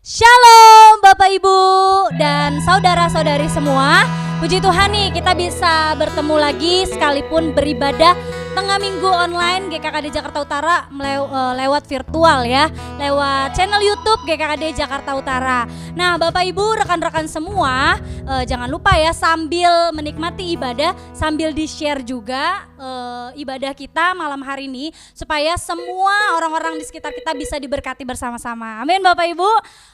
Shalom Bapak Ibu dan saudara-saudari semua. Puji Tuhan nih kita bisa bertemu lagi sekalipun beribadah tengah minggu online GKKD Jakarta Utara lewat virtual ya, lewat channel YouTube GKKD Jakarta Utara. Nah Bapak Ibu rekan-rekan semua jangan lupa ya sambil menikmati ibadah sambil di-share juga ibadah kita malam hari ini supaya semua orang-orang di sekitar kita bisa diberkati bersama-sama. Amin Bapak Ibu.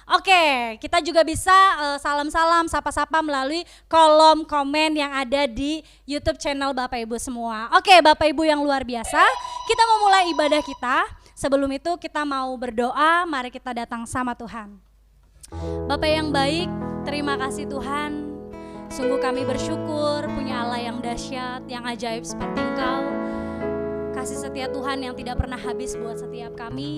Oke, kita juga bisa salam-salam, sapa-sapa melalui kolom komen yang ada di YouTube channel Bapak Ibu semua. Oke, Bapak Ibu yang luar biasa, kita mau mulai ibadah kita. Sebelum itu kita mau berdoa, mari kita datang sama Tuhan. Bapak yang baik, terima kasih Tuhan. Sungguh kami bersyukur punya Allah yang dahsyat, yang ajaib seperti Engkau. Kasih setia Tuhan yang tidak pernah habis buat setiap kami.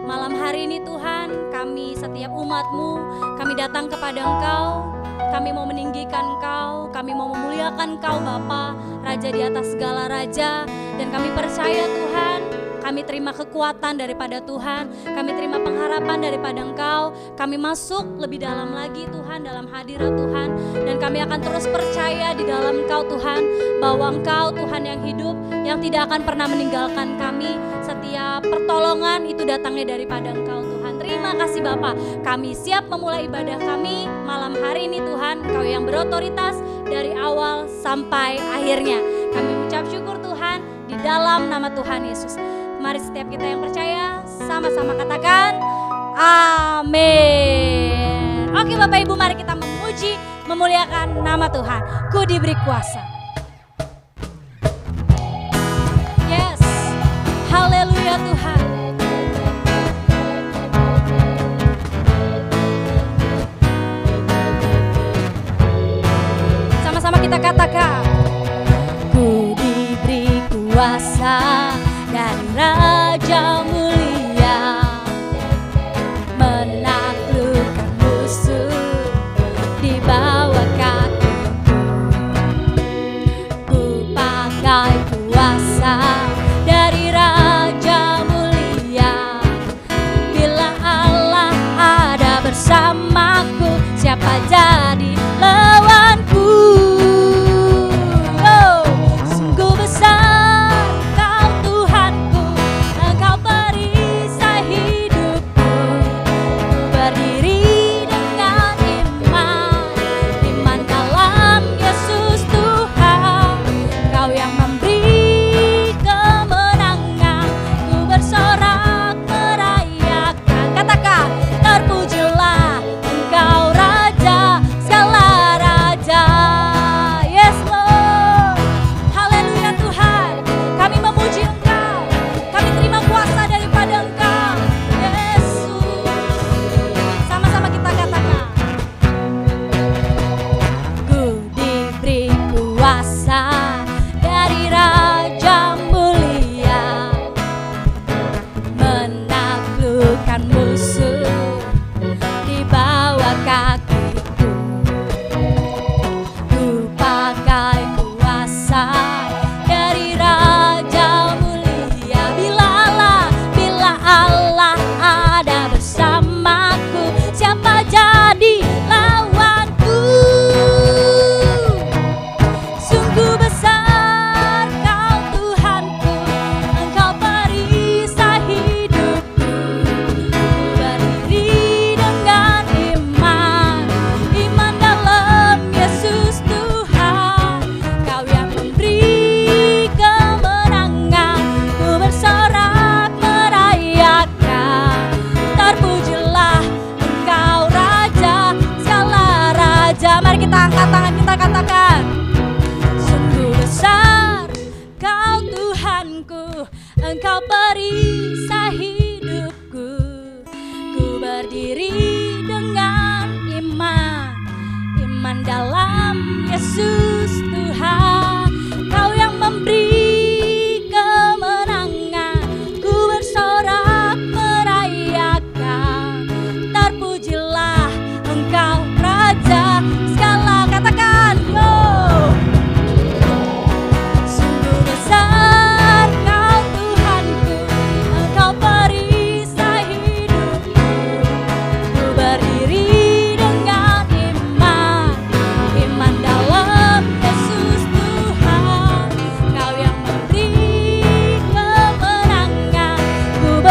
Malam hari ini Tuhan, kami setiap umat-Mu, kami datang kepada Engkau. Kami mau meninggikan Engkau, kami mau memuliakan Engkau Bapa, Raja di atas segala Raja. Dan kami percaya Tuhan, kami terima kekuatan daripada Tuhan, kami terima pengharapan daripada Engkau. Kami masuk lebih dalam lagi Tuhan, dalam hadirat Tuhan. Dan kami akan terus percaya di dalam Engkau Tuhan, bahwa Engkau Tuhan yang hidup, yang tidak akan pernah meninggalkan kami. Setiap pertolongan itu datangnya daripada Engkau Tuhan. Terima kasih Bapa, kami siap memulai ibadah kami malam hari ini Tuhan. Engkau yang berotoritas dari awal sampai akhirnya. Kami mengucap syukur Tuhan di dalam nama Tuhan Yesus. Mari setiap kita yang percaya sama-sama katakan amin. Oke Bapak Ibu, mari kita memuji, memuliakan nama Tuhan. Ku diberi kuasa. Yes, haleluya Tuhan. Sama-sama kita katakan, ku diberi kuasa dari Raja mulia, menaklukkan musuh di bawah kakiku. Ku pakai kuasa dari Raja mulia. Bila Allah ada bersamaku, siapa jadi lawanku? Oh, sungguh besar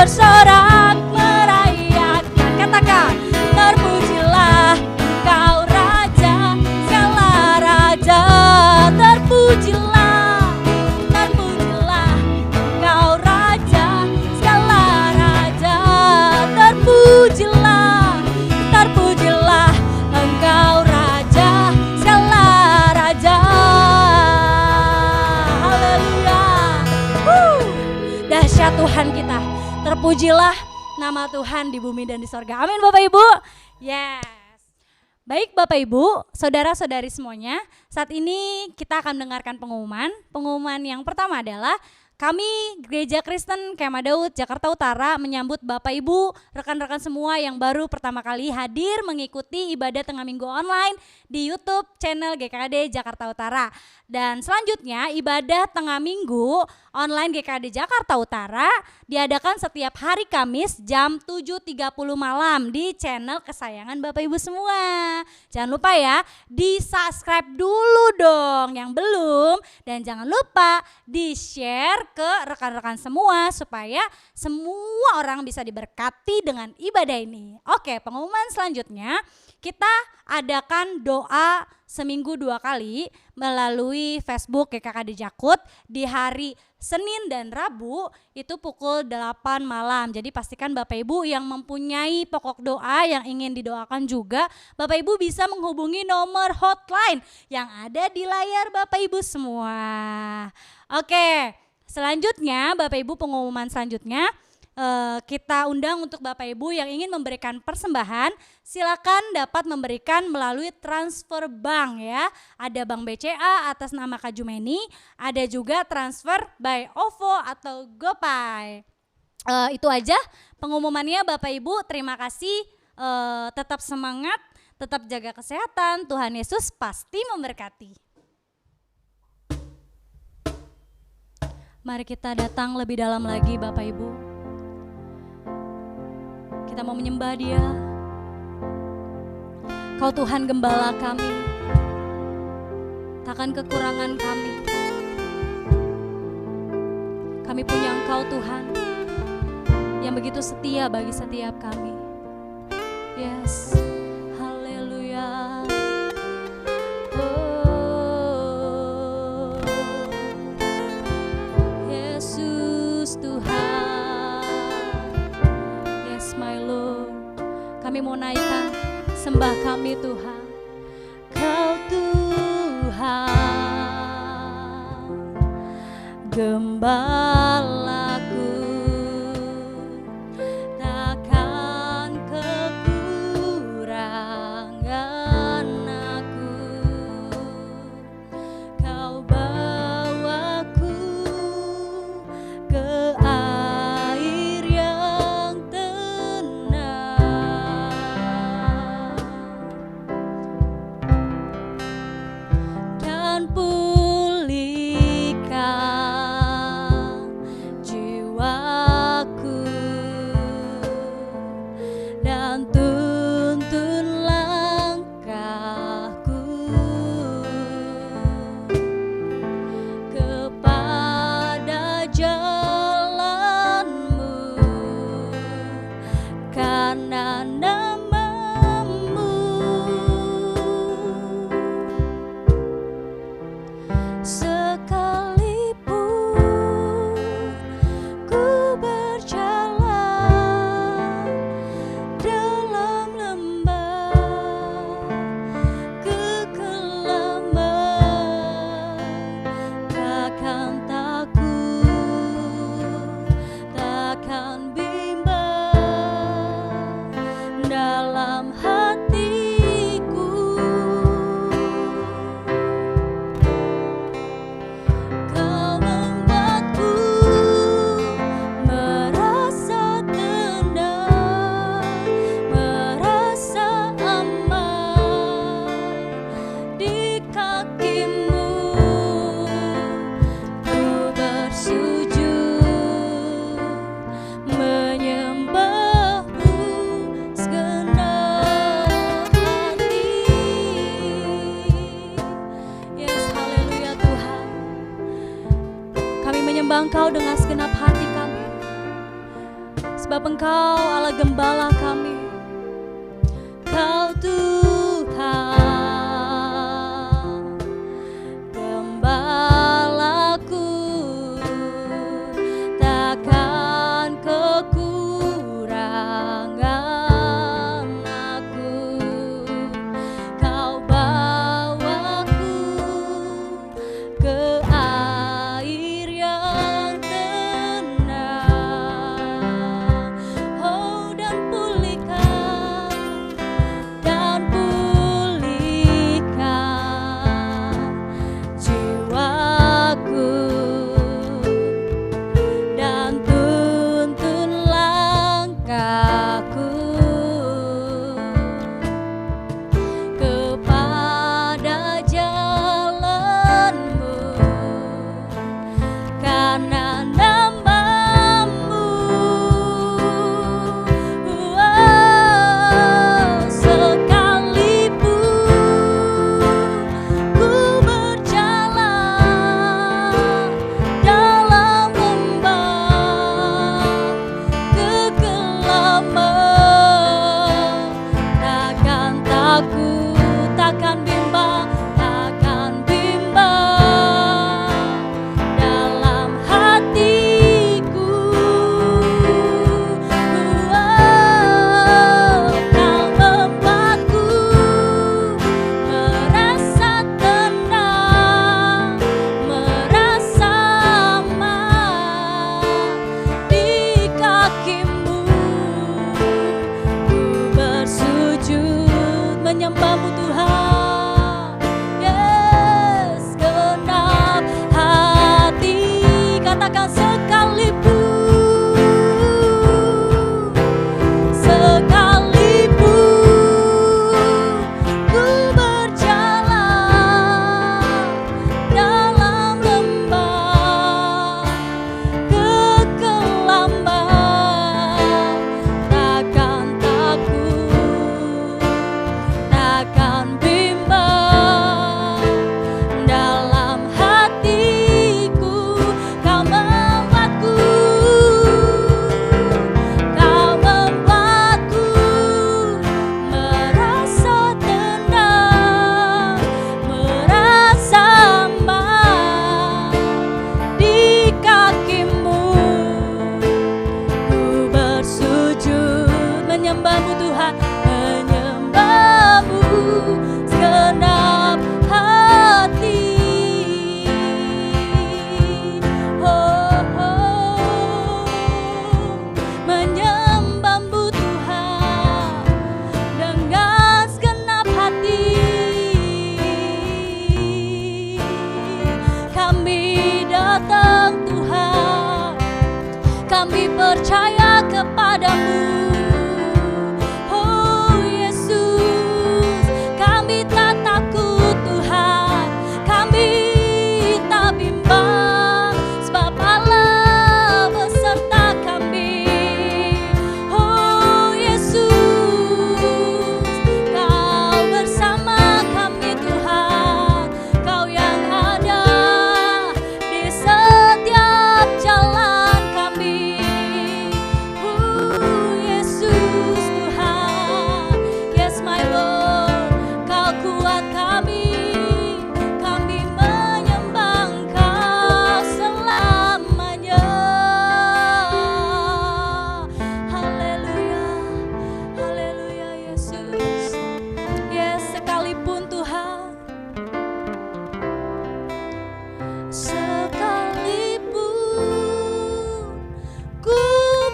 bersorak merayakan. Katakan, terpujilah Engkau Raja, segala raja. Terpujilah, terpujilah Engkau Raja, segala raja. Terpujilah, terpujilah Engkau Raja, segala raja. Haleluya. Dahsyat Tuhan kita. Terpujilah nama Tuhan di bumi dan di sorga. Amin Bapak Ibu. Yes. Baik Bapak Ibu, saudara-saudari semuanya, saat ini kita akan mendengarkan pengumuman. Pengumuman yang pertama adalah kami Gereja Kristen Kemah Daud Jakarta Utara menyambut Bapak Ibu, rekan-rekan semua yang baru pertama kali hadir mengikuti ibadah tengah minggu online di YouTube channel GKKD Jakarta Utara. Dan selanjutnya ibadah tengah minggu online GKKD Jakarta Utara diadakan setiap hari Kamis jam 7.30 malam di channel kesayangan Bapak Ibu semua. Jangan lupa ya, di-subscribe dulu dong yang belum, dan jangan lupa di-share ke rekan-rekan semua supaya semua orang bisa diberkati dengan ibadah ini. Oke, pengumuman selanjutnya kita adakan doa seminggu 2 kali melalui Facebook GKKD Jakut di hari Senin dan Rabu itu pukul 8 malam. Jadi pastikan Bapak Ibu yang mempunyai pokok doa yang ingin didoakan juga, Bapak Ibu bisa menghubungi nomor hotline yang ada di layar Bapak Ibu semua. Oke, selanjutnya Bapak Ibu pengumuman selanjutnya kita undang untuk Bapak Ibu yang ingin memberikan persembahan, silakan dapat memberikan melalui transfer bank ya. Ada Bank BCA atas nama Kak Jumeni, ada juga transfer by OVO atau GoPay. Itu aja pengumumannya Bapak Ibu, terima kasih, tetap semangat, tetap jaga kesehatan, Tuhan Yesus pasti memberkati. Mari kita datang lebih dalam lagi Bapak Ibu. Kita mau menyembah Dia. Kau Tuhan gembala kami, takkan kekurangan kami. Kami punya Engkau Tuhan yang begitu setia bagi setiap kami. Yes, haleluya. Oh, Yesus Tuhan. My Lord, kami mau naikkan sembah kami Tuhan. Kau Tuhan gembalaku, takkan kekurangan aku. Kau bawaku ke air yang dan pulihkan sebab Engkau Allah gembala kami. Kau Tuhan, gembalaku, takkan kekurangan aku. Kau bawaku ke air yang tenang, oh dan pulihkan jiwaku, dan tuntun langkahku kepada jalan-Mu, karena nama-Mu. Sekalipun ku berjalan dalam lembah kekelaman, takkan takut, takkan bimbang, takkan bimbang dalam hatiku. Kau membuatku merasa tenang, merasa aman di kaki-Mu. Ku bersujud menyembah-Mu Tuhan. Yes, genap hati, katakan sekalipun, sekalipun ku berjalan dalam lembah kekelaman, takkan takut, takkan bimbang dalam hatiku. Kau membuatku, Kau membuatku merasa tenang, merasa aman di kaki-Mu. Ku bersujud menyembah-Mu Tuhan, menyembah-Mu segenap hati. Oh, oh, menyembah-Mu Tuhan dengan segenap hati. Kami datang Tuhan, kami percaya kepadamu. Oh Yesus, kami tak takut Tuhan, kami tak bimbang, sebab Allah beserta kami. Oh Yesus, Kau bersama kami Tuhan, Kau yang ada di setiap jalan kami. Yesus Tuhan, yes my Lord, Kau kuat kami, kami menyembah Engkau selamanya. Haleluya, haleluya Yesus. Yes, sekalipun Tuhan, sekalipun ku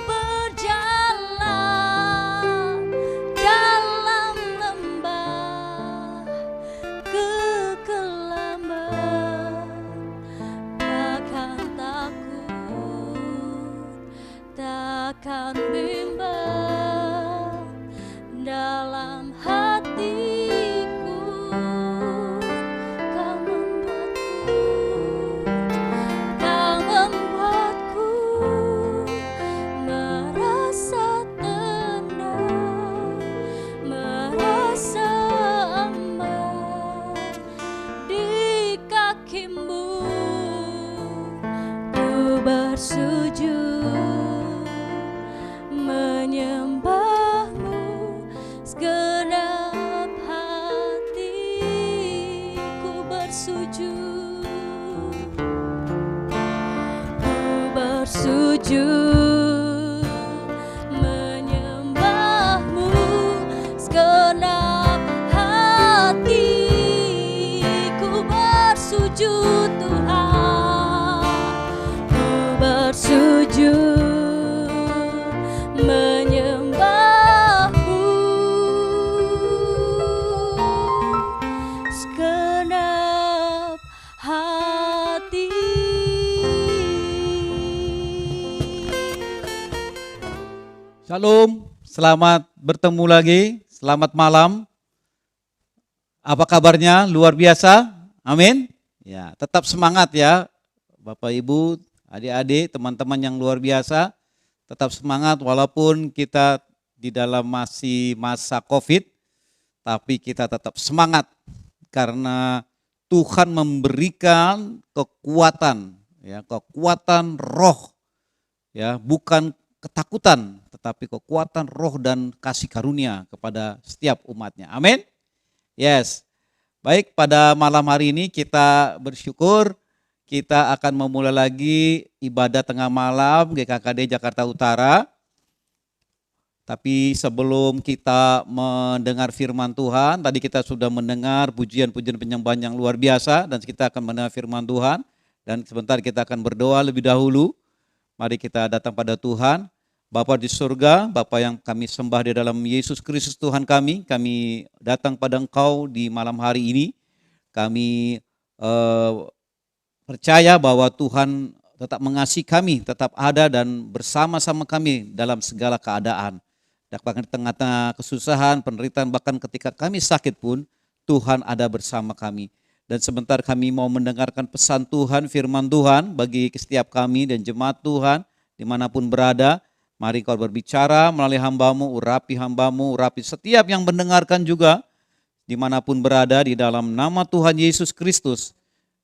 berjalan dalam lembah kekelaman, takkan takut, takkan bimbang dalam hatiku. Kau membuatku, Kau membuatku merasa tenang, merasa aman di kaki-Mu. Ku bersujud Shalom, selamat bertemu lagi, selamat malam. Apa kabarnya? Luar biasa, amin. Ya, tetap semangat ya, Bapak Ibu, adik-adik, teman-teman yang luar biasa. Tetap semangat walaupun kita di dalam masih masa COVID, tapi kita tetap semangat karena Tuhan memberikan kekuatan, ya, kekuatan roh, ya, bukan ketakutan, tetapi kekuatan roh dan kasih karunia kepada setiap umatnya. Amin. Yes. Baik, pada malam hari ini kita bersyukur kita akan memulai lagi ibadah tengah malam GKKD Jakarta Utara. Tapi sebelum kita mendengar firman Tuhan, tadi kita sudah mendengar pujian-pujian penyembahan yang luar biasa dan kita akan mendengar firman Tuhan dan sebentar kita akan berdoa lebih dahulu. Mari kita datang pada Tuhan. Bapa di surga, Bapa yang kami sembah di dalam Yesus Kristus Tuhan kami datang pada Engkau di malam hari ini. Kami percaya bahwa Tuhan tetap mengasihi kami, tetap ada dan bersama-sama kami dalam segala keadaan. Bahkan di tengah-tengah kesusahan, penderitaan, bahkan ketika kami sakit pun, Tuhan ada bersama kami. Dan sebentar kami mau mendengarkan pesan Tuhan, firman Tuhan bagi setiap kami dan jemaat Tuhan dimanapun berada. Mari Kau berbicara melalui hambamu, urapi setiap yang mendengarkan juga dimanapun berada di dalam nama Tuhan Yesus Kristus.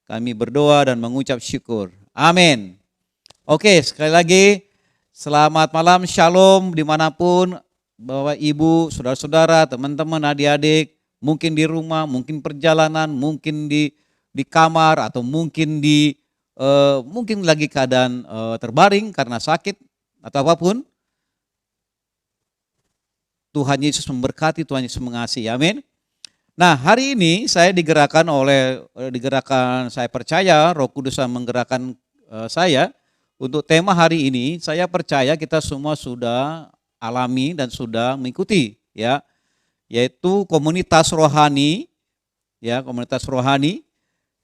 Kami berdoa dan mengucap syukur. Amin. Oke, sekali lagi selamat malam, shalom dimanapun Bapak Ibu, saudara-saudara, teman-teman, adik-adik, mungkin di rumah, mungkin perjalanan, mungkin di kamar atau mungkin mungkin lagi keadaan terbaring karena sakit atau apapun. Tuhan Yesus memberkati, Tuhan Yesus mengasihi. Amin. Nah, hari ini saya digerakkan, saya percaya Roh Kudus menggerakkan saya untuk tema hari ini. Saya percaya kita semua sudah alami dan sudah mengikuti, ya, yaitu komunitas rohani, ya, komunitas rohani.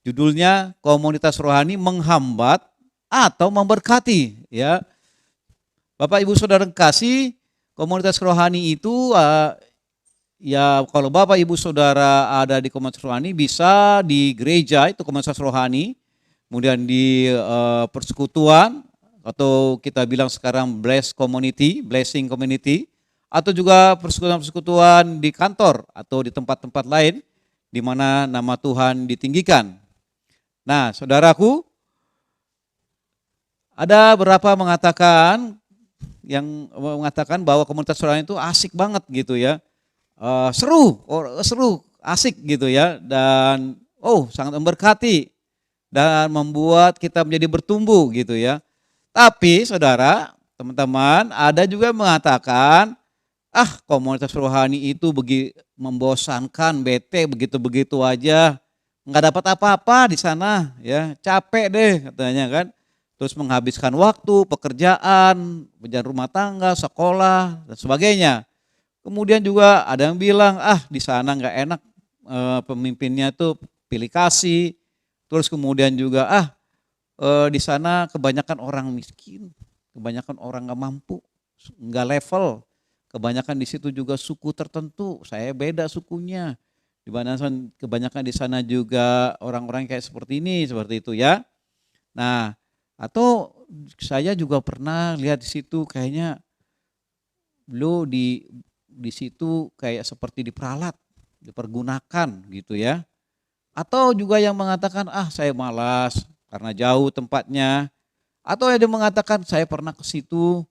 Judulnya komunitas rohani menghambat atau memberkati, ya. Bapak Ibu Saudara kasih, komunitas rohani itu ya, kalau Bapak Ibu Saudara ada di komunitas rohani, bisa di gereja itu komunitas rohani, kemudian di persekutuan atau kita bilang sekarang blessing community, atau juga persekutuan di kantor atau di tempat-tempat lain di mana nama Tuhan ditinggikan. Nah, saudaraku, ada beberapa yang mengatakan bahwa komunitas rohani itu asik banget gitu ya. Seru, asik gitu ya, dan sangat memberkati dan membuat kita menjadi bertumbuh gitu ya. Tapi saudara, teman-teman, ada juga yang mengatakan, komunitas rohani itu membosankan, bete begitu-begitu aja, nggak dapat apa-apa di sana, ya, capek deh katanya kan. Terus menghabiskan waktu, pekerjaan rumah tangga, sekolah dan sebagainya. Kemudian juga ada yang bilang, di sana nggak enak, pemimpinnya tuh pilih kasih. Terus kemudian juga di sana kebanyakan orang miskin, kebanyakan orang nggak mampu, nggak level. Kebanyakan di situ juga suku tertentu, saya beda sukunya. Kebanyakan di sana juga orang-orang kayak seperti ini, seperti itu ya. Nah, atau saya juga pernah lihat di situ kayaknya di situ kayak seperti diperalat, dipergunakan gitu ya. Atau juga yang mengatakan saya malas karena jauh tempatnya. Atau ada yang mengatakan saya pernah ke situ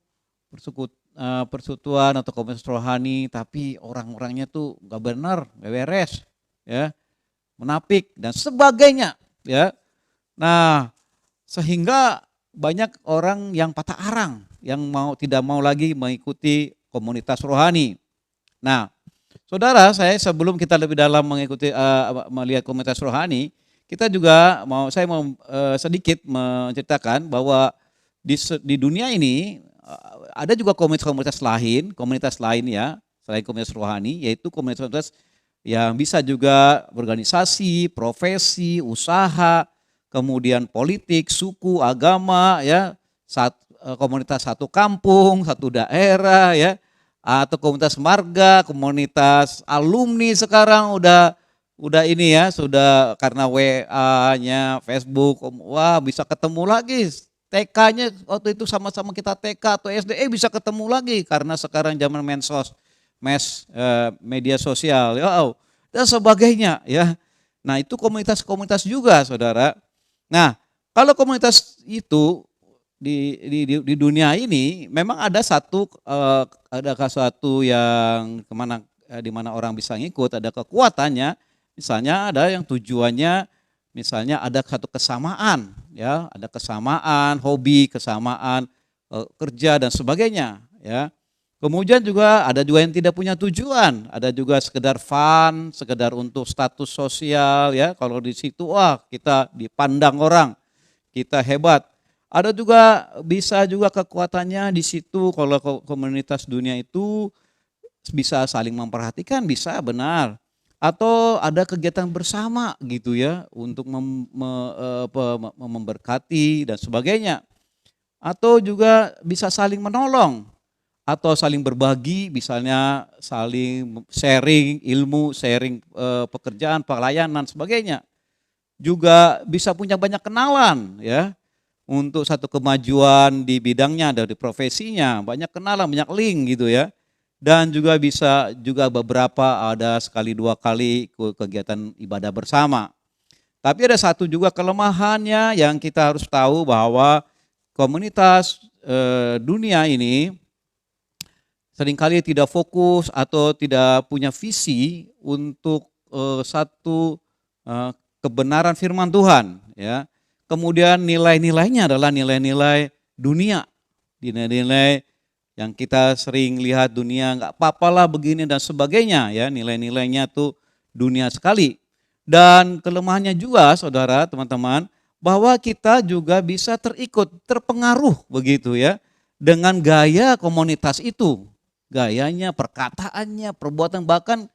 persekutuan atau komunitas rohani, tapi orang-orangnya tuh nggak benar, nggak beres, ya, munafik dan sebagainya, ya. Nah, sehingga banyak orang yang patah arang, yang tidak mau lagi mengikuti komunitas rohani. Nah, saudara, sebelum kita lebih dalam melihat komunitas rohani, saya mau sedikit menceritakan bahwa di dunia ini ada juga komunitas lain ya, selain komunitas rohani, yaitu komunitas yang bisa juga organisasi, profesi, usaha, kemudian politik, suku, agama, ya, komunitas satu kampung, satu daerah ya, atau komunitas marga, komunitas alumni sekarang udah ini ya, sudah karena WA-nya, Facebook, wah bisa ketemu lagi. TK-nya waktu itu sama-sama kita TK atau SD, bisa ketemu lagi karena sekarang zaman media sosial, ya, dan sebagainya ya. Nah itu komunitas-komunitas juga saudara. Nah kalau komunitas itu di dunia ini memang ada satu yang di mana orang bisa ngikut, ada kekuatannya. Misalnya ada yang tujuannya, misalnya ada satu kesamaan, ya, ada kesamaan hobi, kesamaan kerja dan sebagainya, ya. Kemudian ada juga yang tidak punya tujuan, ada juga sekedar fun, sekedar untuk status sosial, ya. Kalau di situ, wah kita dipandang orang, kita hebat. Ada juga bisa juga kekuatannya di situ kalau komunitas dunia itu bisa saling memperhatikan, bisa benar. Atau ada kegiatan bersama gitu ya untuk memberkati dan sebagainya. Atau juga bisa saling menolong atau saling berbagi, misalnya saling sharing ilmu, sharing pekerjaan, pelayanan sebagainya. Juga bisa punya banyak kenalan ya untuk satu kemajuan di bidangnya, dari profesinya, banyak kenalan, banyak link gitu ya. Dan juga bisa juga beberapa ada sekali dua kali kegiatan ibadah bersama. Tapi ada satu juga kelemahannya yang kita harus tahu bahwa komunitas dunia ini seringkali tidak fokus atau tidak punya visi untuk satu kebenaran firman Tuhan ya. Kemudian nilai-nilainya adalah nilai-nilai dunia, nilai-nilai yang kita sering lihat dunia nggak apa-apalah begini dan sebagainya ya, nilai-nilainya tuh dunia sekali. Dan kelemahannya juga saudara teman-teman bahwa kita juga bisa terpengaruh begitu ya dengan gaya komunitas itu, gayanya, perkataannya, perbuatan, bahkan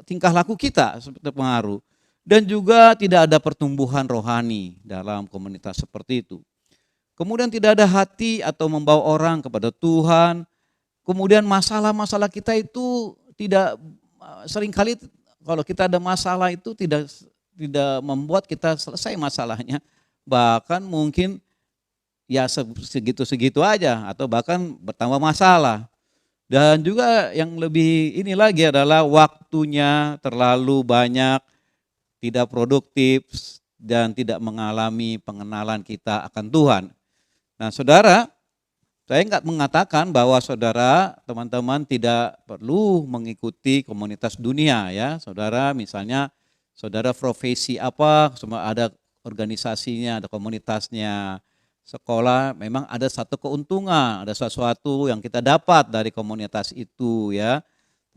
tingkah laku kita terpengaruh. Dan juga tidak ada pertumbuhan rohani dalam komunitas seperti itu. Kemudian tidak ada hati atau membawa orang kepada Tuhan. Kemudian masalah-masalah kita itu tidak, seringkali kalau kita ada masalah itu tidak membuat kita selesai masalahnya. Bahkan mungkin ya segitu-segitu aja atau bahkan bertambah masalah. Dan juga yang lebih ini lagi adalah waktunya terlalu banyak, tidak produktif dan tidak mengalami pengenalan kita akan Tuhan. Nah saudara, saya nggak mengatakan bahwa saudara, teman-teman tidak perlu mengikuti komunitas dunia ya. Saudara misalnya, saudara profesi apa, semua ada organisasinya, ada komunitasnya. Sekolah memang ada satu keuntungan, ada sesuatu yang kita dapat dari komunitas itu ya.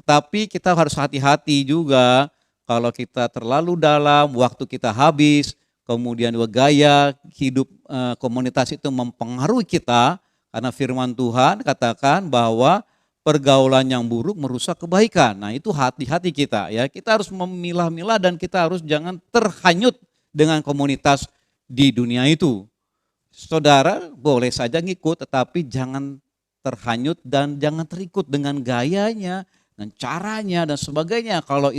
Tetapi kita harus hati-hati juga kalau kita terlalu dalam, waktu kita habis, kemudian gaya hidup komunitas itu mempengaruhi kita, karena firman Tuhan katakan bahwa pergaulan yang buruk merusak kebaikan. Nah itu hati-hati kita ya, kita harus memilah-milah dan kita harus jangan terhanyut dengan komunitas di dunia itu. Saudara boleh saja ngikut tetapi jangan terhanyut dan jangan terikut dengan gayanya, dengan caranya dan sebagainya kalau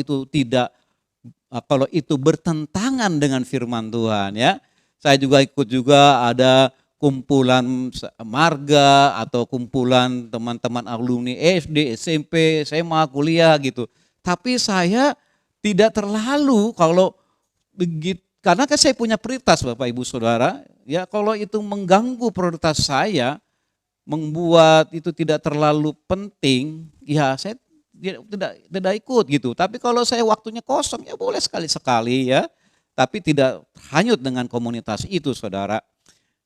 itu bertentangan dengan firman Tuhan ya. Saya juga ikut juga ada kumpulan marga atau kumpulan teman-teman alumni SD, SMP, SMA, kuliah gitu. Tapi saya tidak terlalu kalau begitu, karena kan saya punya prioritas Bapak Ibu Saudara. Ya kalau itu mengganggu prioritas saya, membuat itu tidak terlalu penting, ya saya tidak ikut gitu. Tapi kalau saya waktunya kosong ya boleh sekali-sekali ya. Tapi tidak hanyut dengan komunitas itu saudara.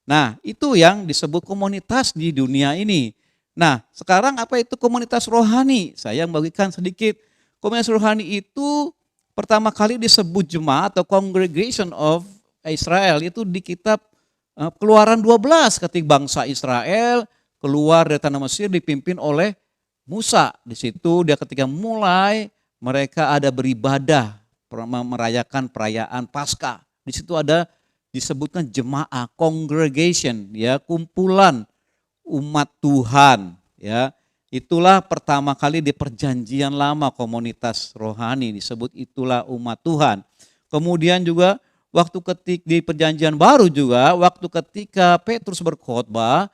Nah itu yang disebut komunitas di dunia ini. Nah sekarang apa itu komunitas rohani? Saya bagikan sedikit. Komunitas rohani itu pertama kali disebut jemaat atau Congregation of Israel itu di kitab Keluaran 12 ketika bangsa Israel keluar dari tanah Mesir dipimpin oleh Musa. Di situ dia ketika mulai mereka ada beribadah, merayakan perayaan Paskah. Di situ ada disebutkan jemaah, congregation, ya, kumpulan umat Tuhan, ya. Itulah pertama kali di perjanjian lama komunitas rohani disebut itulah umat Tuhan. Kemudian juga waktu di perjanjian baru juga, waktu ketika Petrus berkhotbah,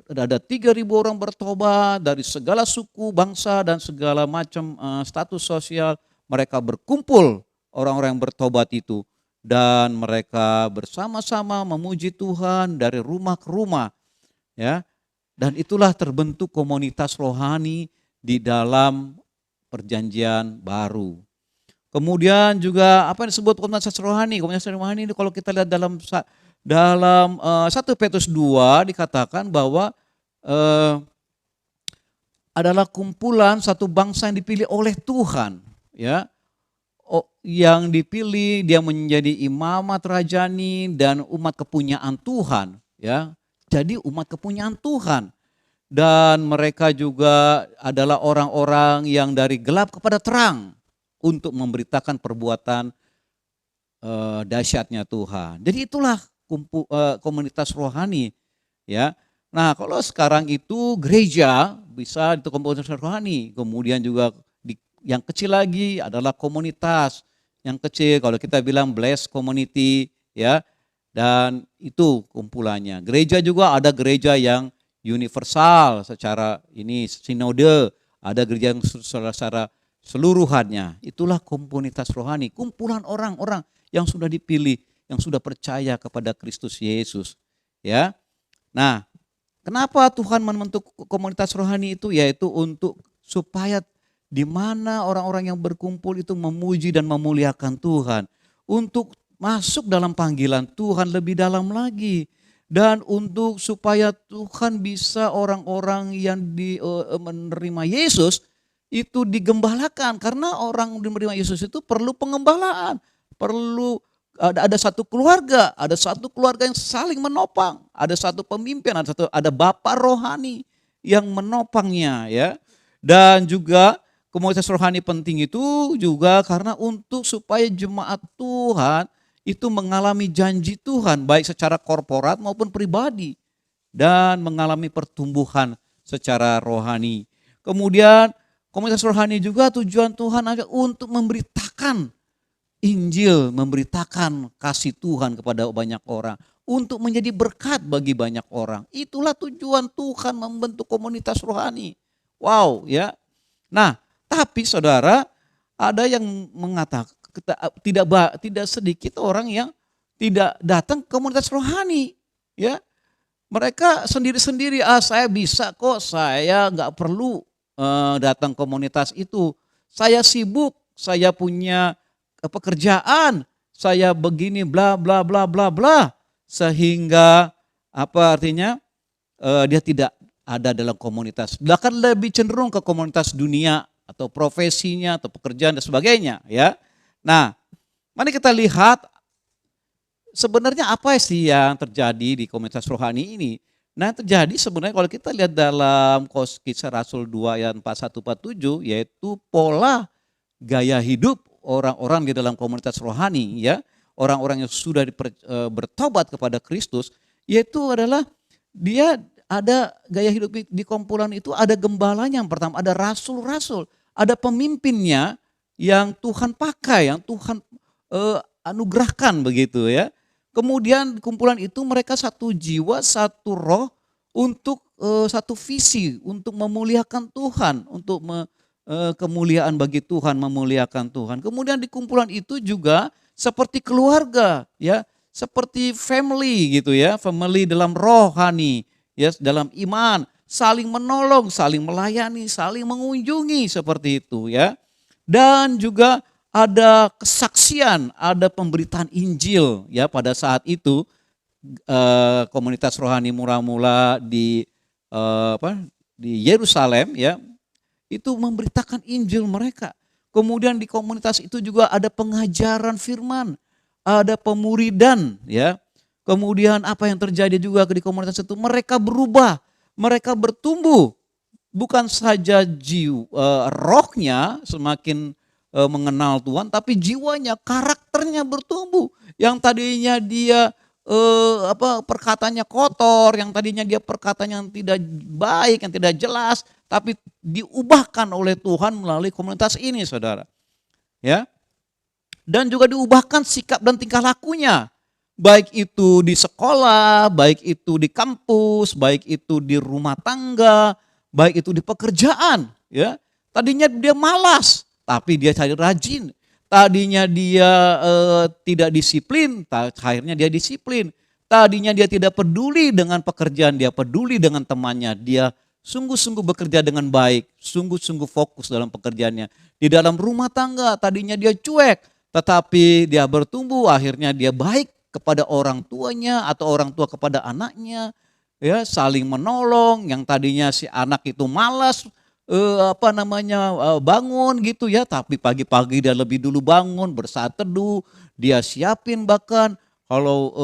ada 3.000 orang bertobat dari segala suku, bangsa, dan segala macam status sosial. Mereka berkumpul, orang-orang yang bertobat itu. Dan mereka bersama-sama memuji Tuhan dari rumah ke rumah. Ya. Dan itulah terbentuk komunitas rohani di dalam perjanjian baru. Kemudian juga apa yang disebut komunitas rohani? Komunitas rohani ini kalau kita lihat dalam 1 Petrus 2 dikatakan bahwa adalah kumpulan satu bangsa yang dipilih oleh Tuhan, ya. Yang dipilih dia menjadi imamat rajani dan umat kepunyaan Tuhan, ya. Jadi umat kepunyaan Tuhan. Dan mereka juga adalah orang-orang yang dari gelap kepada terang untuk memberitakan perbuatan dahsyatnya Tuhan. Jadi itulah komunitas rohani, ya. Nah, kalau sekarang itu gereja bisa itu komunitas rohani. Kemudian juga yang kecil lagi adalah komunitas yang kecil. Kalau kita bilang blessed community, ya. Dan itu kumpulannya. Gereja juga ada gereja yang universal secara ini sinode, ada gereja yang secara seluruhannya. Itulah komunitas rohani, kumpulan orang-orang yang sudah dipilih, yang sudah percaya kepada Kristus Yesus, ya. Nah, kenapa Tuhan membentuk komunitas rohani itu? Yaitu untuk supaya di mana orang-orang yang berkumpul itu memuji dan memuliakan Tuhan, untuk masuk dalam panggilan Tuhan lebih dalam lagi, dan untuk supaya Tuhan bisa orang-orang yang menerima Yesus itu digembalakan, karena orang menerima Yesus itu perlu pengembalaan, perlu ada satu keluarga, yang saling menopang, ada satu pemimpin, ada bapak rohani yang menopangnya, ya. Dan juga komunitas rohani penting itu juga karena untuk supaya jemaat Tuhan itu mengalami janji Tuhan baik secara korporat maupun pribadi dan mengalami pertumbuhan secara rohani. Kemudian komunitas rohani juga tujuan Tuhan adalah untuk memberitakan Injil, memberitakan kasih Tuhan kepada banyak orang, untuk menjadi berkat bagi banyak orang. Itulah tujuan Tuhan membentuk komunitas rohani. Wow, ya. Nah, tapi saudara, ada yang mengatakan tidak sedikit orang yang tidak datang ke komunitas rohani, ya. Mereka sendiri-sendiri, saya bisa kok, saya nggak perlu datang komunitas itu. Saya sibuk, saya punya pekerjaan, saya begini bla bla bla bla bla, sehingga apa artinya dia tidak ada dalam komunitas. Bahkan lebih cenderung ke komunitas dunia atau profesinya atau pekerjaan dan sebagainya, ya. Nah, mari kita lihat sebenarnya apa sih yang terjadi di komunitas rohani ini. Nah, terjadi sebenarnya kalau kita lihat dalam Kisah Rasul 2 ayat 41-47, yaitu pola gaya hidup orang-orang di dalam komunitas rohani, ya, orang-orang yang sudah bertobat kepada Kristus, yaitu adalah dia ada gaya hidup di kumpulan itu, ada gembalanya yang pertama, ada rasul-rasul, ada pemimpinnya yang Tuhan pakai, yang Tuhan anugerahkan begitu, ya. Kemudian kumpulan itu mereka satu jiwa, satu roh untuk satu visi untuk memuliakan Tuhan, untuk kemuliaan bagi Tuhan, memuliakan Tuhan. Kemudian di kumpulan itu juga seperti keluarga, ya, seperti family gitu, ya, family dalam rohani, ya, dalam iman, saling menolong, saling melayani, saling mengunjungi seperti itu, ya. Dan juga ada kesaksian, ada pemberitaan Injil, ya, pada saat itu komunitas rohani mula-mula di Yerusalem, ya, itu memberitakan Injil mereka. Kemudian di komunitas itu juga ada pengajaran firman, ada pemuridan, ya. Kemudian apa yang terjadi juga di komunitas itu, mereka berubah, mereka bertumbuh. Bukan saja rohnya semakin mengenal Tuhan, tapi jiwanya, karakternya bertumbuh. Yang tadinya dia perkataannya kotor, yang tadinya dia perkataan yang tidak baik, yang tidak jelas, tapi diubahkan oleh Tuhan melalui komunitas ini, saudara. Ya, dan juga diubahkan sikap dan tingkah lakunya, baik itu di sekolah, baik itu di kampus, baik itu di rumah tangga, baik itu di pekerjaan. Ya, tadinya dia malas, tapi dia cari rajin. Tadinya dia tidak disiplin, akhirnya dia disiplin. Tadinya dia tidak peduli dengan pekerjaan, dia peduli dengan temannya. Dia sungguh-sungguh bekerja dengan baik, sungguh-sungguh fokus dalam pekerjaannya. Di dalam rumah tangga tadinya dia cuek, tetapi dia bertumbuh, akhirnya dia baik kepada orang tuanya atau orang tua kepada anaknya. Ya, saling menolong. Yang tadinya si anak itu malas bangun gitu ya, tapi pagi-pagi dia lebih dulu bangun, bersaat teduh, dia siapin, bahkan kalau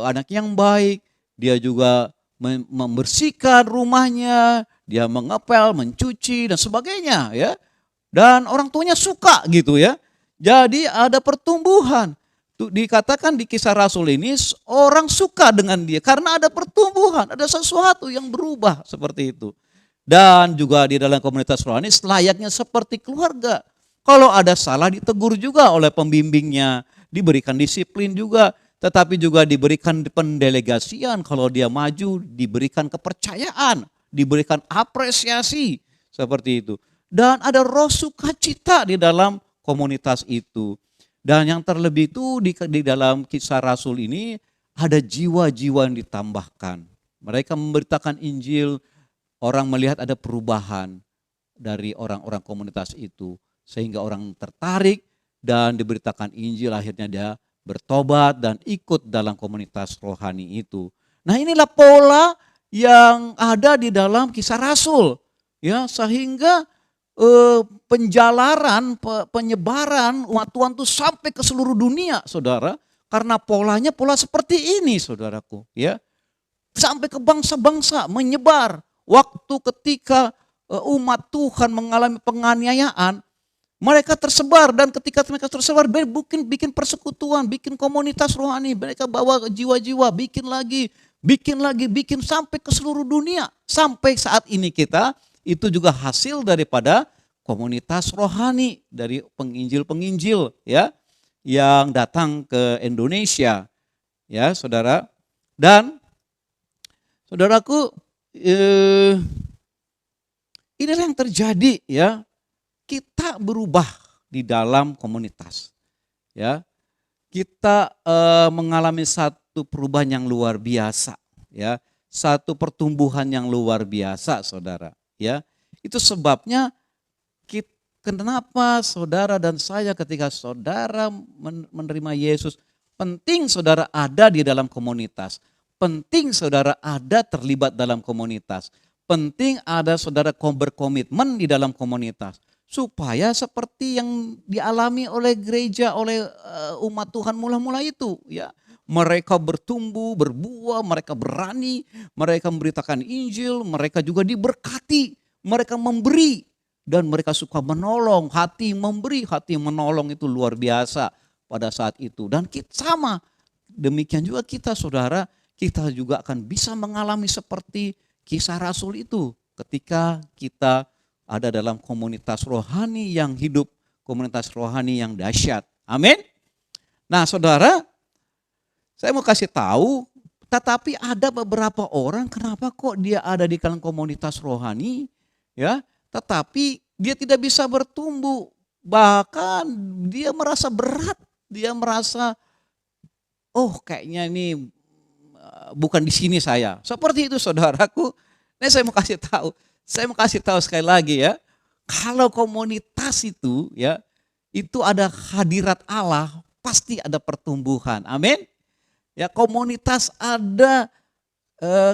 anak yang baik, dia juga membersihkan rumahnya, dia mengepel, mencuci dan sebagainya ya. Dan orang tuanya suka gitu ya. Jadi ada pertumbuhan. Dikatakan di Kisah Rasul ini orang suka dengan dia karena ada pertumbuhan, ada sesuatu yang berubah seperti itu. Dan juga di dalam komunitas rohani selayaknya seperti keluarga. Kalau ada salah ditegur juga oleh pembimbingnya, diberikan disiplin juga, tetapi juga diberikan pendelegasian. Kalau dia maju diberikan kepercayaan, diberikan apresiasi seperti itu. Dan ada roh sukacita di dalam komunitas itu. Dan yang terlebih itu di dalam Kisah Rasul ini ada jiwa-jiwa yang ditambahkan. Mereka memberitakan Injil. Orang melihat ada perubahan dari orang-orang komunitas itu. Sehingga orang tertarik dan diberitakan Injil, akhirnya dia bertobat dan ikut dalam komunitas rohani itu. Nah, inilah pola yang ada di dalam Kisah Rasul. Ya, sehingga penyebaran umat Tuhan itu sampai ke seluruh dunia, saudara. Karena polanya pola seperti ini, saudaraku. Ya, sampai ke bangsa-bangsa menyebar. Waktu ketika umat Tuhan mengalami penganiayaan, mereka tersebar, dan ketika mereka tersebar bikin persekutuan, bikin komunitas rohani, mereka bawa jiwa-jiwa, bikin sampai ke seluruh dunia. Sampai saat ini kita itu juga hasil daripada komunitas rohani dari penginjil-penginjil ya yang datang ke Indonesia. Ya, saudara. Dan saudaraku, inilah yang terjadi ya. Kita berubah di dalam komunitas. Ya. Kita mengalami satu perubahan yang luar biasa ya. Satu pertumbuhan yang luar biasa, saudara, ya. Itu sebabnya kenapa saudara dan saya ketika saudara menerima Yesus, penting saudara ada di dalam komunitas. Penting saudara ada terlibat dalam komunitas. Penting ada saudara berkomitmen di dalam komunitas. Supaya seperti yang dialami oleh gereja, oleh umat Tuhan mula-mula itu. Ya, mereka bertumbuh, berbuah, mereka berani, mereka memberitakan Injil, mereka juga diberkati, mereka memberi. Dan mereka suka menolong, hati memberi, hati menolong itu luar biasa pada saat itu. Dan kita sama, demikian juga kita saudara, kita juga akan bisa mengalami seperti Kisah Rasul itu ketika kita ada dalam komunitas rohani yang hidup, komunitas rohani yang dahsyat. Amin. Nah, saudara, saya mau kasih tahu, tetapi ada beberapa orang kenapa kok dia ada di dalam komunitas rohani, ya, tetapi dia tidak bisa bertumbuh, bahkan dia merasa berat, dia merasa, oh kayaknya ini bukan di sini saya. Seperti itu saudaraku. Nah, saya mau kasih tahu sekali lagi ya. Kalau komunitas itu ya, itu ada hadirat Allah, pasti ada pertumbuhan. Amin. Ya, komunitas ada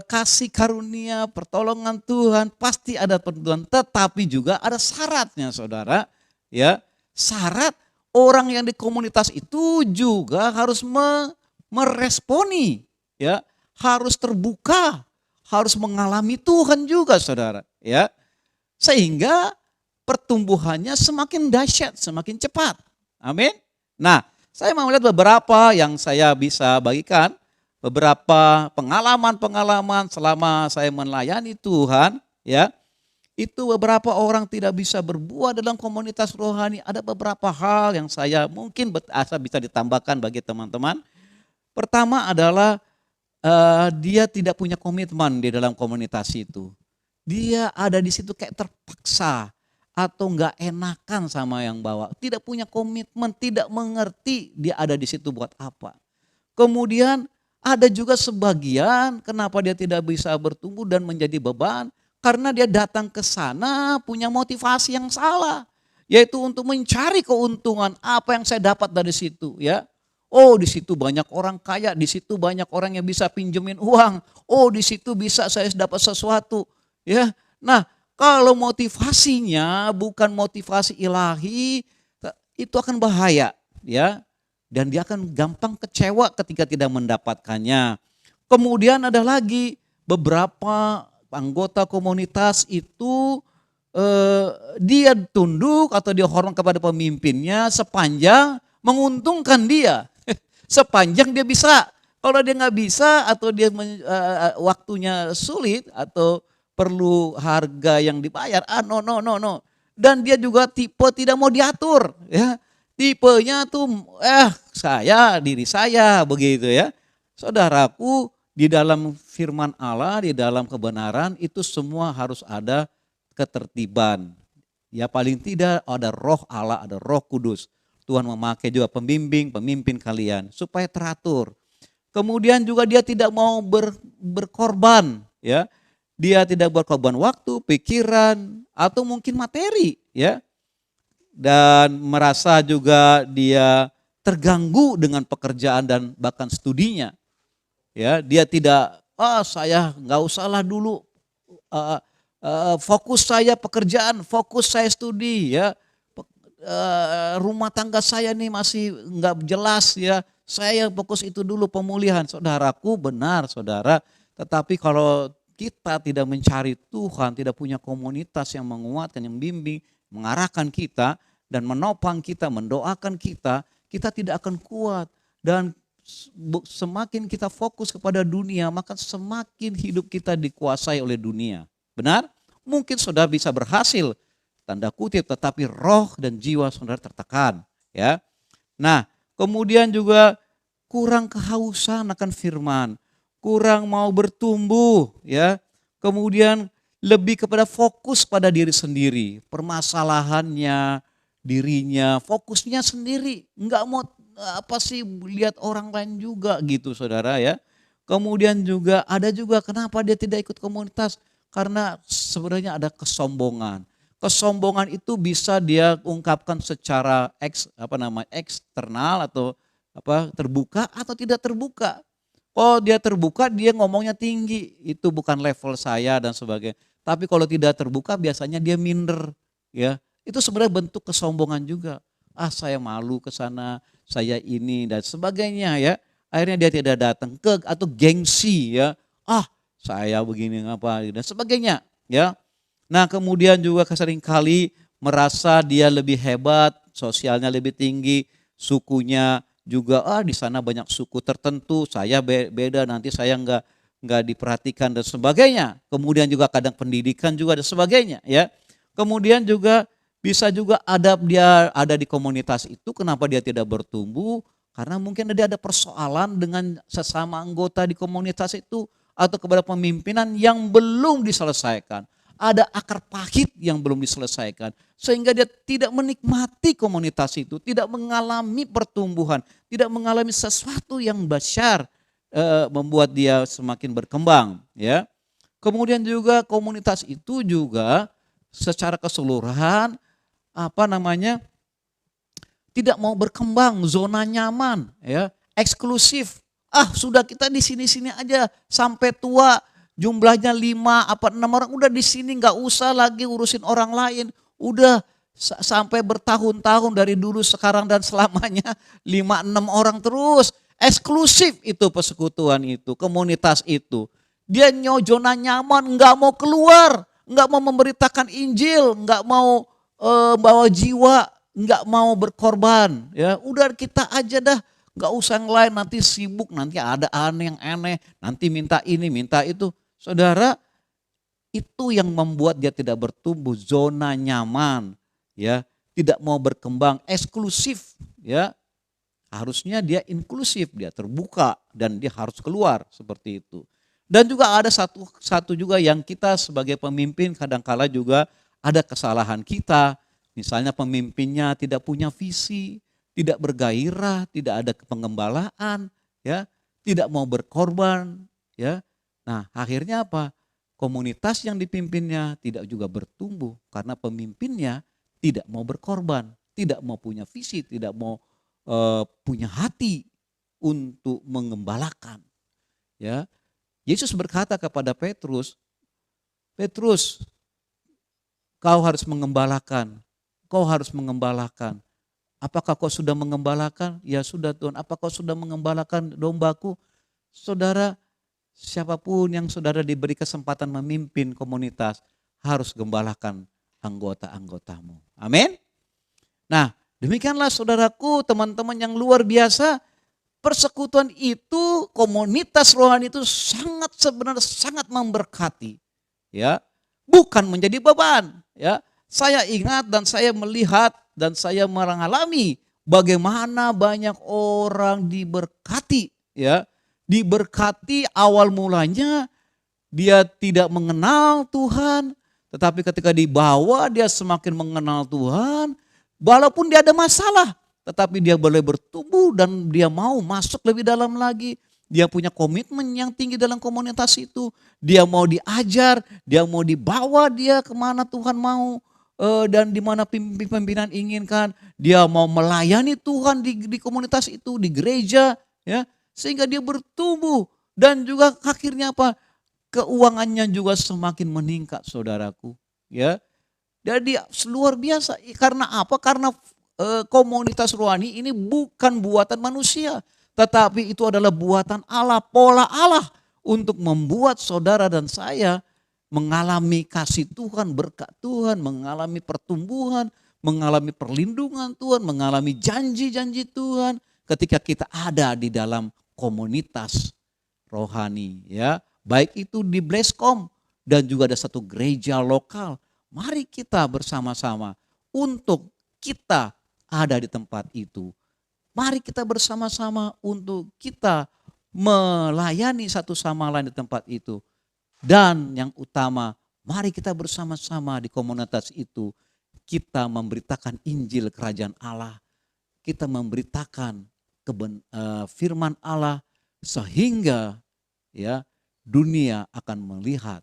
kasih karunia, pertolongan Tuhan, pasti ada pertumbuhan. Tetapi juga ada syaratnya, saudara. Ya, syarat orang yang di komunitas itu juga harus meresponi, ya, harus terbuka, harus mengalami Tuhan juga, saudara, ya, sehingga pertumbuhannya semakin dahsyat, semakin cepat. Amin. Nah, saya mau melihat beberapa yang saya bisa bagikan beberapa pengalaman-pengalaman selama saya melayani Tuhan, ya. Itu beberapa orang tidak bisa berbuat dalam komunitas rohani. Ada beberapa hal yang saya mungkin bisa ditambahkan bagi teman-teman. Pertama adalah dia tidak punya komitmen di dalam komunitas itu. Dia ada di situ kayak terpaksa atau nggak enakan sama yang bawa. Tidak punya komitmen, tidak mengerti dia ada di situ buat apa. Kemudian ada juga sebagian kenapa dia tidak bisa bertumbuh dan menjadi beban. Karena dia datang ke sana punya motivasi yang salah. Yaitu untuk mencari keuntungan apa yang saya dapat dari situ, ya. Oh, di situ banyak orang kaya, di situ banyak orang yang bisa pinjemin uang. Oh, di situ bisa saya dapat sesuatu, ya. Nah, kalau motivasinya bukan motivasi ilahi, itu akan bahaya, ya. Dan dia akan gampang kecewa ketika tidak mendapatkannya. Kemudian ada lagi beberapa anggota komunitas itu dia tunduk atau dia hormat kepada pemimpinnya sepanjang menguntungkan dia. Sepanjang dia bisa. Kalau dia nggak bisa atau dia waktunya sulit atau perlu harga yang dibayar, no. Dan dia juga tipe tidak mau diatur, ya. Tipenya tuh diri saya begitu, ya. Saudaraku, di dalam firman Allah, di dalam kebenaran itu semua harus ada ketertiban. Ya paling tidak ada roh Allah, ada roh kudus. Tuhan memakai juga pemimpin kalian supaya teratur. Kemudian juga dia tidak mau berkorban, ya. Dia tidak berkorban waktu, pikiran, atau mungkin materi, ya. Dan merasa juga dia terganggu dengan pekerjaan dan bahkan studinya. Ya, dia tidak, saya nggak usahlah dulu, fokus saya pekerjaan, fokus saya studi, ya. Rumah tangga saya nih masih nggak jelas, ya. Saya fokus itu dulu pemulihan. Saudaraku, benar saudara, tetapi kalau kita tidak mencari Tuhan, tidak punya komunitas yang menguatkan, yang bimbing, mengarahkan kita dan menopang kita, mendoakan kita, kita tidak akan kuat. Dan semakin kita fokus kepada dunia, maka semakin hidup kita dikuasai oleh dunia. Benar? Mungkin saudara bisa berhasil, tanda kutip, tetapi roh dan jiwa saudara tertekan. Ya. Nah, kemudian juga kurang kehausan akan firman, kurang mau bertumbuh, ya. Kemudian lebih kepada fokus pada diri sendiri, permasalahannya, dirinya, fokusnya sendiri, enggak mau lihat orang lain juga gitu saudara, ya. Kemudian juga ada juga kenapa dia tidak ikut komunitas, karena sebenarnya ada kesombongan. Kesombongan itu bisa dia ungkapkan secara eksternal atau terbuka atau tidak terbuka. Oh, dia terbuka, dia ngomongnya tinggi, itu bukan level saya dan sebagainya. Tapi kalau tidak terbuka biasanya dia minder, ya. Itu sebenarnya bentuk kesombongan juga. Saya malu ke sana, saya ini dan sebagainya, ya. Akhirnya dia tidak datang atau gengsi, ya. Saya begini apa dan sebagainya, ya. Nah, kemudian juga seringkali merasa dia lebih hebat, sosialnya lebih tinggi, sukunya juga di sana banyak suku tertentu, saya beda, nanti saya enggak diperhatikan dan sebagainya. Kemudian juga kadang pendidikan juga dan sebagainya, ya. Kemudian juga bisa juga dia ada di komunitas itu, kenapa dia tidak bertumbuh? Karena mungkin dia ada persoalan dengan sesama anggota di komunitas itu atau kepada pemimpinan yang belum diselesaikan. Ada akar pahit yang belum diselesaikan. Sehingga dia tidak menikmati komunitas itu, tidak mengalami pertumbuhan, tidak mengalami sesuatu yang besar membuat dia semakin berkembang. Ya. Kemudian juga komunitas itu juga secara keseluruhan tidak mau berkembang, zona nyaman, ya, eksklusif. Sudah kita di sini-sini aja sampai tua. Jumlahnya 5-6 orang udah di sini, nggak usah lagi urusin orang lain. Udah sampai bertahun-tahun dari dulu, sekarang dan selamanya 5-6 orang terus. Eksklusif itu persekutuan itu, komunitas itu. Dia zona nyaman, nggak mau keluar, nggak mau memberitakan Injil, nggak mau bawa jiwa, nggak mau berkorban. Ya, udah kita aja dah Gak usah yang lain, nanti sibuk, nanti ada aneh yang aneh, nanti minta ini, minta itu. Saudara, itu yang membuat dia tidak bertumbuh, zona nyaman, ya, tidak mau berkembang, eksklusif, ya. Harusnya dia inklusif, dia terbuka dan dia harus keluar seperti itu. Dan juga ada satu juga yang kita sebagai pemimpin kadangkala juga ada kesalahan kita. Misalnya pemimpinnya tidak punya visi, tidak bergairah, tidak ada pengembalaan, ya, tidak mau berkorban, ya. Nah, akhirnya apa? Komunitas yang dipimpinnya tidak juga bertumbuh karena pemimpinnya tidak mau berkorban, tidak mau punya visi, tidak mau punya hati untuk mengembalakan. Ya, Yesus berkata kepada Petrus, Petrus, kau harus mengembalakan, kau harus mengembalakan. Apakah kau sudah mengembalakan? Ya sudah Tuhan. Apakah kau sudah mengembalakan dombaku? Saudara, siapapun yang saudara diberi kesempatan memimpin komunitas harus gembalakan anggota-anggotamu. Amin. Nah, demikianlah saudaraku, teman-teman yang luar biasa, persekutuan itu, komunitas rohani itu sebenarnya sangat memberkati, ya, bukan menjadi beban, ya. Saya ingat dan saya melihat dan saya mengalami bagaimana banyak orang diberkati, ya, diberkati awal mulanya dia tidak mengenal Tuhan, tetapi ketika dibawa dia semakin mengenal Tuhan. Walaupun dia ada masalah, tetapi dia boleh bertumbuh dan dia mau masuk lebih dalam lagi. Dia punya komitmen yang tinggi dalam komunitas itu. Dia mau diajar, dia mau dibawa dia kemana Tuhan mau dan di mana pimpinan inginkan. Dia mau melayani Tuhan di komunitas itu, di gereja, ya, sehingga dia bertumbuh dan juga akhirnya apa? Keuangannya juga semakin meningkat, saudaraku, ya. Jadi luar biasa. Karena apa? Karena komunitas rohani ini bukan buatan manusia, tetapi itu adalah buatan Allah, pola Allah untuk membuat saudara dan saya mengalami kasih Tuhan, berkat Tuhan, mengalami pertumbuhan, mengalami perlindungan Tuhan, mengalami janji-janji Tuhan ketika kita ada di dalam komunitas rohani, ya. Baik itu di Bleskom dan juga ada satu gereja lokal. Mari kita bersama-sama untuk kita ada di tempat itu. Mari kita bersama-sama untuk kita melayani satu sama lain di tempat itu. Dan yang utama, mari kita bersama-sama di komunitas itu. Kita memberitakan Injil Kerajaan Allah. Kita memberitakan firman Allah sehingga, ya, dunia akan melihat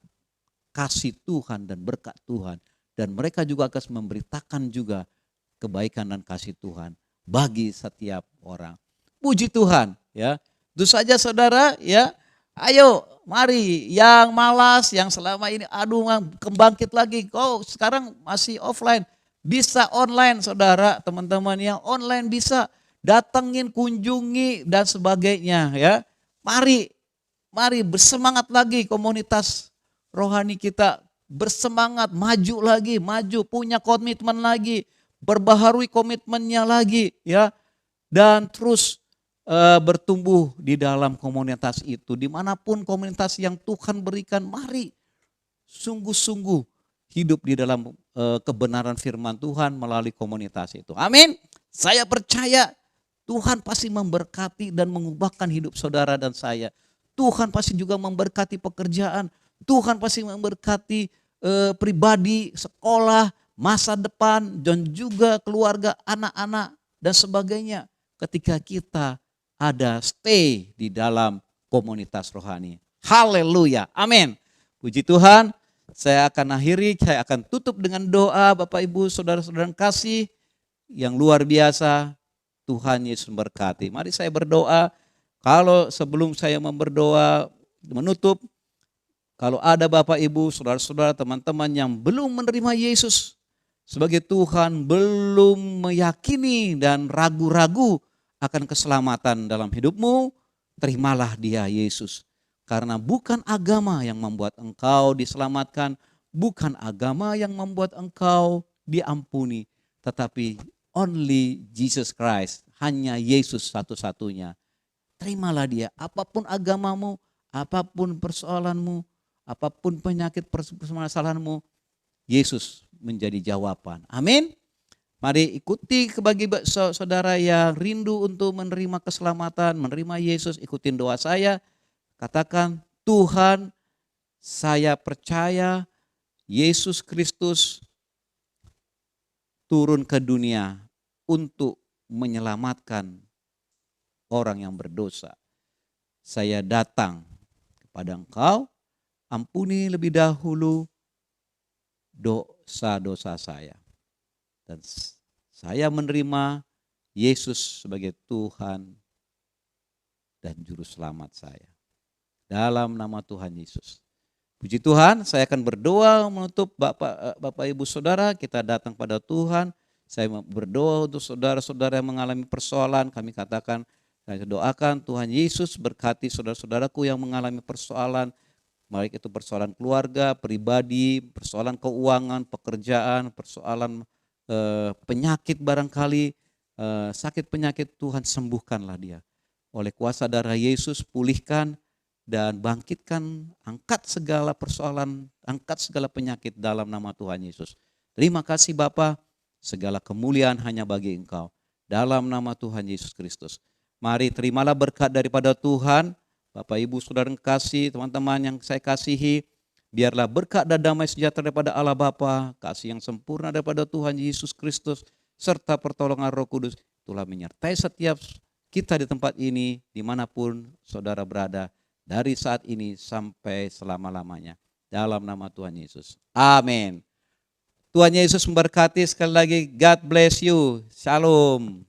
kasih Tuhan dan berkat Tuhan. Dan mereka juga akan memberitakan juga kebaikan dan kasih Tuhan bagi setiap orang. Puji Tuhan, ya. Itu saja saudara, ya. Ayo mari yang malas, yang selama ini kebangkit lagi. Kau sekarang masih offline, bisa online saudara, teman-teman yang online bisa datengin, kunjungi dan sebagainya, ya. Mari bersemangat lagi komunitas rohani kita, bersemangat, maju lagi, punya komitmen lagi, berbaharui komitmennya lagi, ya, dan terus bertumbuh di dalam komunitas itu. Dimanapun komunitas yang Tuhan berikan, mari sungguh-sungguh hidup di dalam kebenaran firman Tuhan melalui komunitas itu. Amin. Saya percaya Tuhan pasti memberkati dan mengubahkan hidup saudara dan saya. Tuhan pasti juga memberkati pekerjaan. Tuhan pasti memberkati pribadi, sekolah, masa depan, dan juga keluarga, anak-anak, dan sebagainya. Ketika kita ada stay di dalam komunitas rohani. Haleluya, amin. Puji Tuhan, saya akan akhiri, saya akan tutup dengan doa Bapak Ibu, saudara-saudara kasih yang luar biasa. Tuhan Yesus memberkati. Mari saya berdoa. Kalau sebelum saya berdoa menutup, kalau ada Bapak Ibu, saudara-saudara, teman-teman yang belum menerima Yesus sebagai Tuhan, belum meyakini dan ragu-ragu akan keselamatan dalam hidupmu, terimalah Dia Yesus. Karena bukan agama yang membuat engkau diselamatkan, bukan agama yang membuat engkau diampuni, tetapi only Jesus Christ. hanya Yesus satu-satunya. Terimalah dia, apapun agamamu, apapun persoalanmu, apapun penyakit permasalahanmu, Yesus menjadi jawaban. Amin. Mari ikuti bagi saudara yang rindu untuk menerima keselamatan, menerima Yesus, ikutin doa saya. Katakan, Tuhan, saya percaya Yesus Kristus turun ke dunia untuk menyelamatkan orang yang berdosa. Saya datang kepada Engkau, ampuni lebih dahulu dosa-dosa saya. Dan saya menerima Yesus sebagai Tuhan dan Juru Selamat saya. Dalam nama Tuhan Yesus. Puji Tuhan, saya akan berdoa menutup Bapak Ibu Saudara, kita datang pada Tuhan. Saya berdoa untuk saudara-saudara yang mengalami persoalan, kami katakan, saya doakan Tuhan Yesus berkati saudara-saudaraku yang mengalami persoalan, baik itu persoalan keluarga, pribadi, persoalan keuangan, pekerjaan, persoalan penyakit barangkali, sakit penyakit, Tuhan sembuhkanlah dia. Oleh kuasa darah Yesus pulihkan dan bangkitkan, angkat segala persoalan, angkat segala penyakit dalam nama Tuhan Yesus. Terima kasih Bapa, segala kemuliaan hanya bagi Engkau. Dalam nama Tuhan Yesus Kristus. Mari terimalah berkat daripada Tuhan. Bapak Ibu Saudara yang kasih, teman-teman yang saya kasihi, biarlah berkat dan damai sejahtera daripada Allah Bapa, kasih yang sempurna daripada Tuhan Yesus Kristus, serta pertolongan Roh Kudus, itulah menyertai setiap kita di tempat ini, dimanapun saudara berada, dari saat ini sampai selama-lamanya. Dalam nama Tuhan Yesus. Amin. Tuhan Yesus memberkati sekali lagi. God bless you. Shalom.